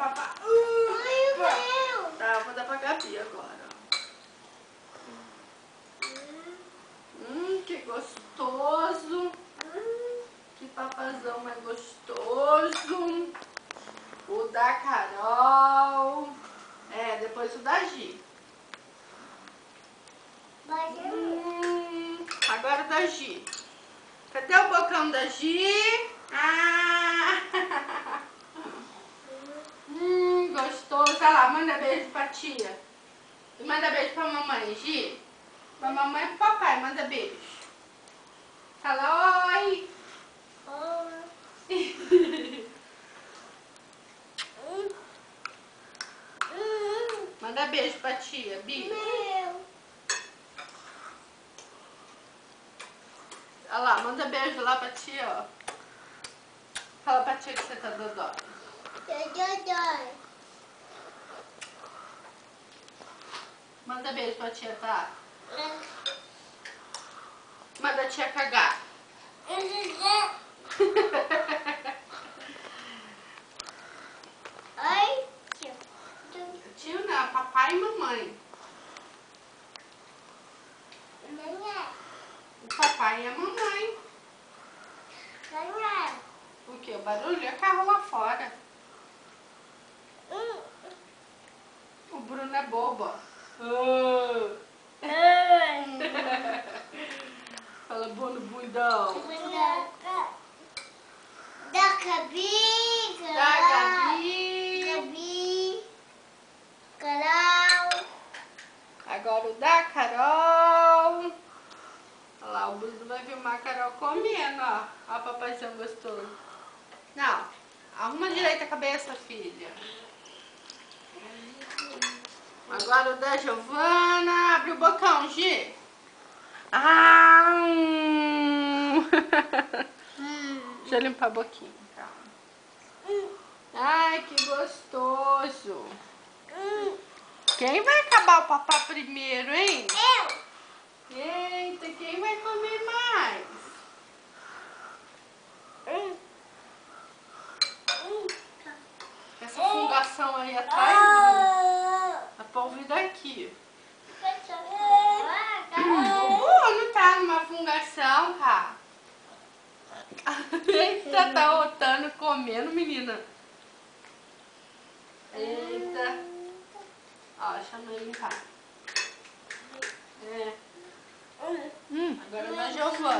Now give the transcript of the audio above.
papai. Tá, vou dar pra Gabi agora. Que gostoso. Que papazão mais gostoso. O da Carol. Depois o da Gi. Agora o da Gi. Cadê o bocão da Gi? Gostoso. Olha lá, manda beijo pra tia. E manda beijo pra mamãe, Gi. Pra mamãe e pro papai, manda beijo. Fala oi. Manda beijo pra tia, Bi. Olha lá, manda beijo lá pra tia, ó. Fala pra tia que você tá dodói. Manda beijo pra tia, tá? Manda a tia cagar. Tio não, papai e mamãe. O papai e a mamãe. O que? O barulho? É carro lá fora. O Bruno é bobo. Fala Bruno bundão. Da Gabi. Carol. Agora o da Carol. Olha lá, o Bruno vai filmar a Carol comendo, ó. Ó, papaizinho gostoso. Não, arruma direito a cabeça, filha. Agora o da Giovana. Abre o bocão, Gi. Deixa eu limpar a boquinha, calma. Ai, que gostoso. Quem vai acabar o papá primeiro, hein? Eu. Eita, quem vai comer mais? Essa fungação aí atrás, dá pra ouvir daqui. Não tá numa fungação, cara. Eita, tá rotando, comendo, menina. Eita. Ó, chama ele em casa. Agora é da Giovana.